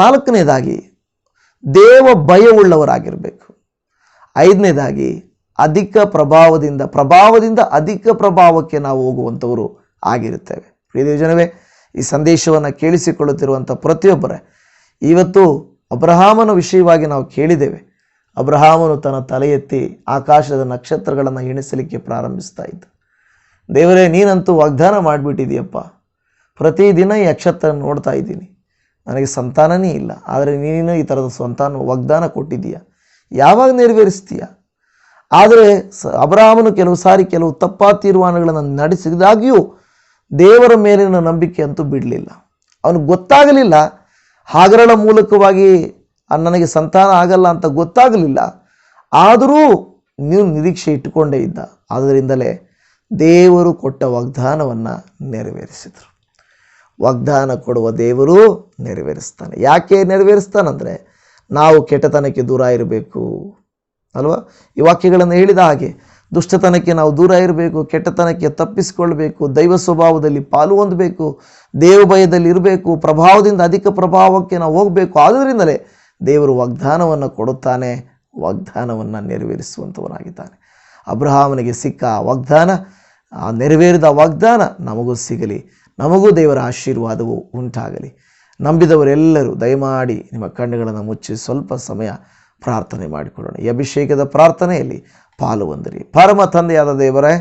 ನಾಲ್ಕನೇದಾಗಿ ದೇವ ಭಯವುಳ್ಳವರಾಗಿರಬೇಕು. ಐದನೇದಾಗಿ ಅಧಿಕ ಪ್ರಭಾವದಿಂದ ಅಧಿಕ ಪ್ರಭಾವಕ್ಕೆ ನಾವು ಹೋಗುವಂಥವರು ಆಗಿರುತ್ತೇವೆ. ಪ್ರಿಯ ಜನವೇ, ಈ ಸಂದೇಶವನ್ನು ಕೇಳಿಸಿಕೊಳ್ಳುತ್ತಿರುವಂಥ ಪ್ರತಿಯೊಬ್ಬರೇ, ಇವತ್ತು ಅಬ್ರಹಾಮನ ವಿಷಯವಾಗಿ ನಾವು ಕೇಳಿದ್ದೇವೆ. ಅಬ್ರಹಾಮನು ತನ್ನ ತಲೆ ಎತ್ತಿ ಆಕಾಶದ ನಕ್ಷತ್ರಗಳನ್ನು ಎಣಿಸಲಿಕ್ಕೆ ಪ್ರಾರಂಭಿಸ್ತಾ ಇದ್ದ. ದೇವರೇ, ನೀನಂತೂ ವಾಗ್ದಾನ ಮಾಡಿಬಿಟ್ಟಿದೆಯಪ್ಪ, ಪ್ರತಿದಿನ ಈ ನಕ್ಷತ್ರ ನೋಡ್ತಾ ಇದ್ದೀನಿ, ನನಗೆ ಸಂತಾನನೇ ಇಲ್ಲ, ಆದರೆ ನೀನು ಈ ಥರದ ವಾಗ್ದಾನ ಕೊಟ್ಟಿದ್ದೀಯ, ಯಾವಾಗ ನೆರವೇರಿಸ್ತೀಯ? ಆದರೆ ಅಬ್ರಹಾಮನು ಕೆಲವು ತಪ್ಪಾದ ತೀರ್ಮಾನಗಳನ್ನು ನಡೆಸಿದಾಗಿಯೂ ದೇವರ ಮೇಲಿನ ನಂಬಿಕೆ ಅಂತೂ ಬಿಡಲಿಲ್ಲ. ಅವನಿಗೆ ಗೊತ್ತಾಗಲಿಲ್ಲ, ಹಾಗರಳ ಮೂಲಕವಾಗಿ ನನಗೆ ಸಂತಾನ ಆಗಲ್ಲ ಅಂತ ಗೊತ್ತಾಗಲಿಲ್ಲ. ಆದರೂ ನೀವು ನಿರೀಕ್ಷೆ ಇಟ್ಟುಕೊಂಡೇ ಇದ್ದ. ಆದ್ದರಿಂದಲೇ ದೇವರು ಕೊಟ್ಟ ವಾಗ್ದಾನವನ್ನು ನೆರವೇರಿಸಿದರು. ವಾಗ್ದಾನ ಕೊಡುವ ದೇವರು ನೆರವೇರಿಸ್ತಾನೆ. ಯಾಕೆ ನೆರವೇರಿಸ್ತಾನಂದರೆ, ನಾವು ಕೆಟ್ಟತನಕ್ಕೆ ದೂರ ಇರಬೇಕು ಅಲ್ವಾ? ಈ ವಾಕ್ಯಗಳನ್ನು ಹೇಳಿದ ಹಾಗೆ ದುಷ್ಟತನಕ್ಕೆ ನಾವು ದೂರ ಇರಬೇಕು, ಕೆಟ್ಟತನಕ್ಕೆ ತಪ್ಪಿಸಿಕೊಳ್ಬೇಕು, ದೈವ ಸ್ವಭಾವದಲ್ಲಿ ಪಾಲು ಹೊಂದಬೇಕು, ದೇವ ಭಯದಲ್ಲಿ ಇರಬೇಕು, ಪ್ರಭಾವದಿಂದ ಅಧಿಕ ಪ್ರಭಾವಕ್ಕೆ ನಾವು ಹೋಗಬೇಕು. ಆದ್ದರಿಂದಲೇ ದೇವರು ವಾಗ್ದಾನವನ್ನು ಕೊಡುತ್ತಾನೆ, ವಾಗ್ದಾನವನ್ನು ನೆರವೇರಿಸುವಂಥವನಾಗಿದ್ದಾನೆ. ಅಬ್ರಹಾಮನಿಗೆ ಸಿಕ್ಕ ವಾಗ್ದಾನ, ಆ ನೆರವೇರಿದ ವಾಗ್ದಾನ ನಮಗೂ ಸಿಗಲಿ, ನಮಗೂ ದೇವರ ಆಶೀರ್ವಾದವು ಉಂಟಾಗಲಿ. ನಂಬಿದವರೆಲ್ಲರೂ ದಯಮಾಡಿ ನಿಮ್ಮ ಕಣ್ಣುಗಳನ್ನು ಮುಚ್ಚಿ ಸ್ವಲ್ಪ ಸಮಯ ಪ್ರಾರ್ಥನೆ ಮಾಡಿಕೊಳ್ಳೋಣ. ಈ ಅಭಿಷೇಕದ ಪ್ರಾರ್ಥನೆಯಲ್ಲಿ ಪಾಲು ಹೊಂದಿರಿ. ಪರಮ ತಂದೆಯಾದ ದೇವರೇ,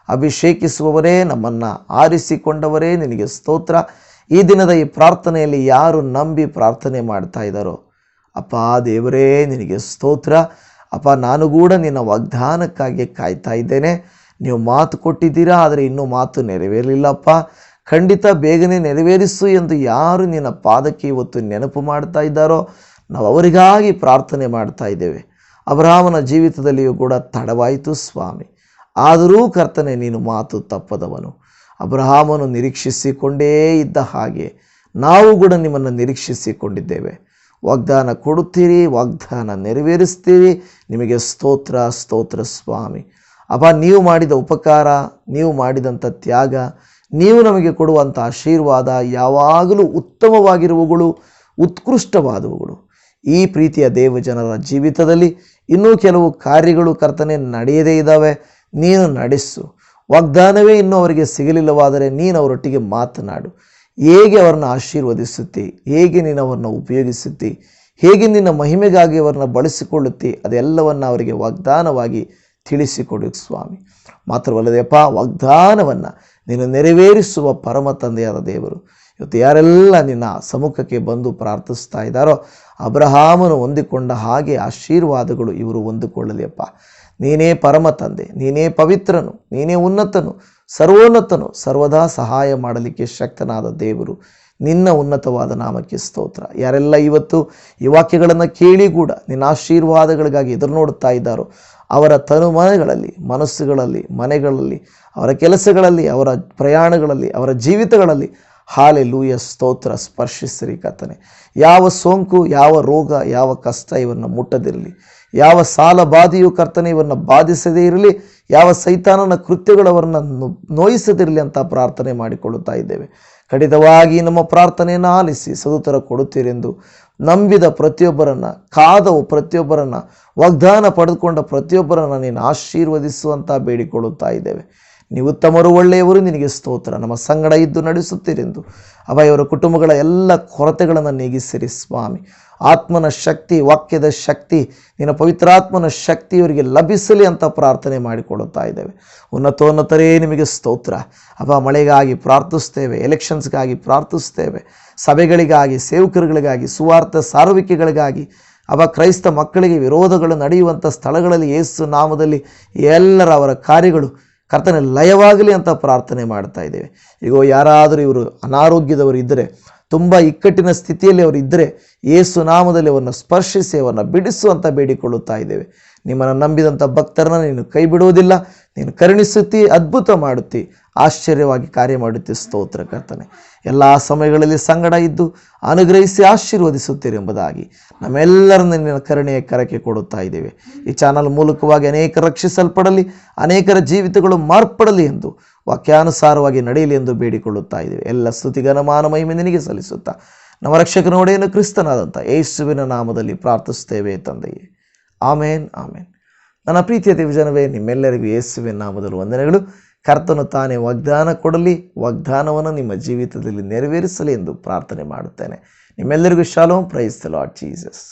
ಅಭಿಷೇಕಿಸುವವರೇ, ನಮ್ಮನ್ನು ಆರಿಸಿಕೊಂಡವರೇ, ನಿನಗೆ ಸ್ತೋತ್ರ. ಈ ದಿನದ ಈ ಪ್ರಾರ್ಥನೆಯಲ್ಲಿ ಯಾರು ನಂಬಿ ಪ್ರಾರ್ಥನೆ ಮಾಡ್ತಾ ಇದ್ದಾರೋ ಅಪ್ಪ ದೇವರೇ, ನಿನಗೆ ಸ್ತೋತ್ರ. ಅಪ್ಪ, ನಾನು ಕೂಡ ನಿನ್ನ ವಾಗ್ದಾನಕ್ಕಾಗಿ ಕಾಯ್ತಾ ಇದ್ದೇನೆ. ನೀವು ಮಾತು ಕೊಟ್ಟಿದ್ದೀರಾ, ಆದರೆ ಇನ್ನೂ ಮಾತು ನೆರವೇರಲಿಲ್ಲಪ್ಪ. ಖಂಡಿತ ಬೇಗನೆ ನೆರವೇರಿಸು ಎಂದು ಯಾರು ನಿನ್ನ ಪಾದಕ್ಕೆ ಇವತ್ತು ನೆನಪು ಮಾಡ್ತಾ ಇದ್ದಾರೋ ನಾವು ಅವರಿಗಾಗಿ ಪ್ರಾರ್ಥನೆ ಮಾಡ್ತಾ ಇದ್ದೇವೆ. ಅಬ್ರಹಾಮನ ಜೀವಿತದಲ್ಲಿಯೂ ಕೂಡ ತಡವಾಯಿತು ಸ್ವಾಮಿ. ಆದರೂ ಕರ್ತನೆ, ನೀನು ಮಾತು ತಪ್ಪದವನು. ಅಬ್ರಹಾಮನು ನಿರೀಕ್ಷಿಸಿಕೊಂಡೇ ಇದ್ದ ಹಾಗೆ ನಾವು ಕೂಡ ನಿಮ್ಮನ್ನು ನಿರೀಕ್ಷಿಸಿಕೊಂಡಿದ್ದೇವೆ. ವಾಗ್ದಾನ ಕೊಡುತ್ತೀರಿ, ವಾಗ್ದಾನ ನೆರವೇರಿಸ್ತೀರಿ. ನಿಮಗೆ ಸ್ತೋತ್ರ, ಸ್ತೋತ್ರ ಸ್ವಾಮಿ. ಅಪ್ಪ, ನೀವು ಮಾಡಿದ ಉಪಕಾರ, ನೀವು ಮಾಡಿದಂಥ ತ್ಯಾಗ, ನೀವು ನಮಗೆ ಕೊಡುವಂಥ ಆಶೀರ್ವಾದ ಯಾವಾಗಲೂ ಉತ್ತಮವಾಗಿರುವವುಗಳು, ಉತ್ಕೃಷ್ಟವಾದವುಗಳು. ಈ ಪ್ರೀತಿಯ ದೇವಜನರ ಜೀವಿತದಲ್ಲಿ ಇನ್ನೂ ಕೆಲವು ಕಾರ್ಯಗಳು ಕರ್ತನೆ ನಡೆಯದೇ ಇದ್ದಾವೆ. ನೀನು ನಡೆಸು. ವಾಗ್ದಾನವೇ ಇನ್ನೂ ಅವರಿಗೆ ಸಿಗಲಿಲ್ಲವಾದರೆ ನೀನು ಅವರೊಟ್ಟಿಗೆ ಮಾತನಾಡು. ಹೇಗೆ ಅವರನ್ನು ಆಶೀರ್ವದಿಸುತ್ತಿ, ಹೇಗೆ ನೀನು ಅವರನ್ನು ಉಪಯೋಗಿಸುತ್ತಿ, ಹೇಗೆ ನಿನ್ನ ಮಹಿಮೆಗಾಗಿ ಅವರನ್ನು ಬಳಸಿಕೊಳ್ಳುತ್ತಿ, ಅದೆಲ್ಲವನ್ನು ಅವರಿಗೆ ವಾಗ್ದಾನವಾಗಿ ತಿಳಿಸಿಕೊಡು ಸ್ವಾಮಿ. ಮಾತ್ರವಲ್ಲದೆ ಅಪ್ಪ, ವಾಗ್ದಾನವನ್ನು ನೀನು ನೆರವೇರಿಸುವ ಪರಮ ತಂದೆಯಾದ ದೇವರು. ಇವತ್ತು ಯಾರೆಲ್ಲ ನಿನ್ನ ಸಮ್ಮುಖಕ್ಕೆ ಬಂದು ಪ್ರಾರ್ಥಿಸ್ತಾ ಇದ್ದಾರೋ, ಅಬ್ರಹಾಮನು ಹೊಂದಿಕೊಂಡ ಹಾಗೆ ಆಶೀರ್ವಾದಗಳು ಇವರು ಹೊಂದಿಕೊಳ್ಳಲಿ ಅಪ್ಪ. ನೀನೇ ಪರಮ ತಂದೆ, ನೀನೇ ಪವಿತ್ರನು, ನೀನೇ ಉನ್ನತನು, ಸರ್ವೋನ್ನತನು, ಸರ್ವದಾ ಸಹಾಯ ಮಾಡಲಿಕ್ಕೆ ಶಕ್ತನಾದ ದೇವರು. ನಿನ್ನ ಉನ್ನತವಾದ ನಾಮಕ್ಕೆ ಸ್ತೋತ್ರ. ಯಾರೆಲ್ಲ ಇವತ್ತು ಈ ವಾಕ್ಯಗಳನ್ನು ಕೇಳಿ ಕೂಡ ನಿನ್ನ ಆಶೀರ್ವಾದಗಳಿಗಾಗಿ ಎದುರು ನೋಡುತ್ತಾ ಇದ್ದಾರೋ, ಅವರ ತನುಮನಗಳಲ್ಲಿ, ಮನಸ್ಸುಗಳಲ್ಲಿ, ಮನೆಗಳಲ್ಲಿ, ಅವರ ಕೆಲಸಗಳಲ್ಲಿ, ಅವರ ಪ್ರಯಾಣಗಳಲ್ಲಿ, ಅವರ ಜೀವಿತಗಳಲ್ಲಿ ಹಾಲೆಲೂಯ ಸ್ತೋತ್ರ. ಸ್ಪರ್ಶಿಸಿರಿ ಕರ್ತನೆ. ಯಾವ ಸೋಂಕು, ಯಾವ ರೋಗ, ಯಾವ ಕಷ್ಟ ಇವನ್ನು ಮುಟ್ಟದಿರಲಿ. ಯಾವ ಸಾಲ ಬಾಧೆಯು ಕರ್ತನೆ ಇವನ್ನು ಬಾಧಿಸದೇ ಇರಲಿ. ಯಾವ ಸೈತಾನನ ಕೃತ್ಯಗಳವರನ್ನು ನೋಯಿಸದಿರಲಿ ಅಂತ ಪ್ರಾರ್ಥನೆ ಮಾಡಿಕೊಳ್ಳುತ್ತಾ ಇದ್ದೇವೆ. ಖಂಡಿತವಾಗಿ ನಮ್ಮ ಪ್ರಾರ್ಥನೆಯನ್ನು ಆಲಿಸಿ ಸದುತ್ತರ ಕೊಡುತ್ತೀರೆಂದು ನಂಬಿದ ಪ್ರತಿಯೊಬ್ಬರನ್ನು, ಕಾದವು ಪ್ರತಿಯೊಬ್ಬರನ್ನು, ವಾಗ್ದಾನ ಪಡೆದುಕೊಂಡ ಪ್ರತಿಯೊಬ್ಬರನ್ನು ನೀನು ಆಶೀರ್ವದಿಸುವಂತ ಬೇಡಿಕೊಳ್ಳುತ್ತಾ ಇದ್ದೇವೆ. ನೀವು ಉತ್ತಮರು, ಒಳ್ಳೆಯವರು, ನಿನಗೆ ಸ್ತೋತ್ರ. ನಮ್ಮ ಸಂಗಡ ಇದ್ದು ನಡೆಸುತ್ತೀರೆಂದು ಅವರ ಕುಟುಂಬಗಳ ಎಲ್ಲ ಕೊರತೆಗಳನ್ನು ನೀಗಿಸಿರಿ ಸ್ವಾಮಿ. ಆತ್ಮನ ಶಕ್ತಿ, ವಾಕ್ಯದ ಶಕ್ತಿ, ನಿನ್ನ ಪವಿತ್ರಾತ್ಮನ ಶಕ್ತಿ ಇವರಿಗೆ ಲಭಿಸಲಿ ಅಂತ ಪ್ರಾರ್ಥನೆ ಮಾಡಿಕೊಳ್ಳುತ್ತಾ ಇದ್ದೇವೆ. ಉನ್ನತೋನ್ನತರೇ ನಿಮಗೆ ಸ್ತೋತ್ರ. ಮಳೆಗಾಗಿ ಪ್ರಾರ್ಥಿಸ್ತೇವೆ, ಎಲೆಕ್ಷನ್ಸ್ಗಾಗಿ ಪ್ರಾರ್ಥಿಸ್ತೇವೆ, ಸಭೆಗಳಿಗಾಗಿ, ಸೇವಕರುಗಳಿಗಾಗಿ, ಸುವಾರ್ಥ ಸಾರುವಿಕೆಗಳಿಗಾಗಿ, ಕ್ರೈಸ್ತ ಮಕ್ಕಳಿಗೆ ವಿರೋಧಗಳು ನಡೆಯುವಂಥ ಸ್ಥಳಗಳಲ್ಲಿ ಯೇಸು ನಾಮದಲ್ಲಿ ಎಲ್ಲರ ಅವರ ಕಾರ್ಯಗಳು ಕರ್ತನೆ ಲಯವಾಗಲಿ ಅಂತ ಪ್ರಾರ್ಥನೆ ಮಾಡ್ತಾ ಇದ್ದೇವೆ. ಈಗ ಯಾರಾದರೂ ಇವರು ಅನಾರೋಗ್ಯದವರು ಇದ್ದರೆ, ತುಂಬ ಇಕ್ಕಟ್ಟಿನ ಸ್ಥಿತಿಯಲ್ಲಿ ಅವರು ಇದ್ದರೆ, ಯೇಸು ನಾಮದಲ್ಲಿ ಅವರನ್ನು ಸ್ಪರ್ಶಿಸಿ ಅವರನ್ನು ಬಿಡಿಸುವಂತ ಬೇಡಿಕೊಳ್ಳುತ್ತಾ ಇದ್ದೇವೆ. ನಿಮ್ಮನ್ನು ನಂಬಿದಂಥ ಭಕ್ತರನ್ನು ನೀನು ಕೈ ಬಿಡುವುದಿಲ್ಲ. ನೀನು ಕರುಣಿಸುತ್ತಿ, ಅದ್ಭುತ ಮಾಡುತ್ತಿ, ಆಶ್ಚರ್ಯವಾಗಿ ಕಾರ್ಯ ಮಾಡುತ್ತಿ. ಸ್ತೋತ್ರ ಕರ್ತನೆ. ಎಲ್ಲ ಸಮಯಗಳಲ್ಲಿ ಸಂಗಡ ಇದ್ದು ಅನುಗ್ರಹಿಸಿ ಆಶೀರ್ವದಿಸುತ್ತೀರಿ ಎಂಬುದಾಗಿ ನಮ್ಮೆಲ್ಲರನ್ನ ನಿನ್ನ ಕರುಣೆಯ ಕರಕ್ಕೆ ಕೊಡುತ್ತಾ ಇದ್ದೇವೆ. ಈ ಚಾನಲ್ ಮೂಲಕವಾಗಿ ಅನೇಕ ರಕ್ಷಿಸಲ್ಪಡಲಿ, ಅನೇಕರ ಜೀವಿತಗಳು ಮಾರ್ಪಡಲಿ ಎಂದು, ವಾಕ್ಯಾನುಸಾರವಾಗಿ ನಡೆಯಲಿ ಎಂದು ಬೇಡಿಕೊಳ್ಳುತ್ತಾ ಇದ್ದೇವೆ. ಎಲ್ಲ ಸ್ತುತಿ ಘನಮಾನ ಮಹಿಮೆ ನಿನಗೆ ಸಲ್ಲಿಸುತ್ತಾ ನಮ್ಮ ರಕ್ಷಕನ ಒಡೆಯನು ಕ್ರಿಸ್ತನಾದಂಥ ಯೇಸುವಿನ ನಾಮದಲ್ಲಿ ಪ್ರಾರ್ಥಿಸುತ್ತೇವೆ ತಂದೆಯೇ. ಆಮೇನ್, ಆಮೇನ್. ನನ್ನ ಪ್ರೀತಿಯ ದೇವಜನವೇ, ನಿಮ್ಮೆಲ್ಲರಿಗೂ ಯೇಸುವಿನ ನಾಮದಲ್ಲಿ ವಂದನೆಗಳು. ಕರ್ತನು ತಾನೇ ವಾಗ್ದಾನ ಕೊಡಲಿ, ವಾಗ್ದಾನವನ್ನು ನಿಮ್ಮ ಜೀವಿತದಲ್ಲಿ ನೆರವೇರಿಸಲಿ ಎಂದು ಪ್ರಾರ್ಥನೆ ಮಾಡುತ್ತೇನೆ. ನಿಮ್ಮೆಲ್ಲರಿಗೂ shalom. Praise the Lord Jesus.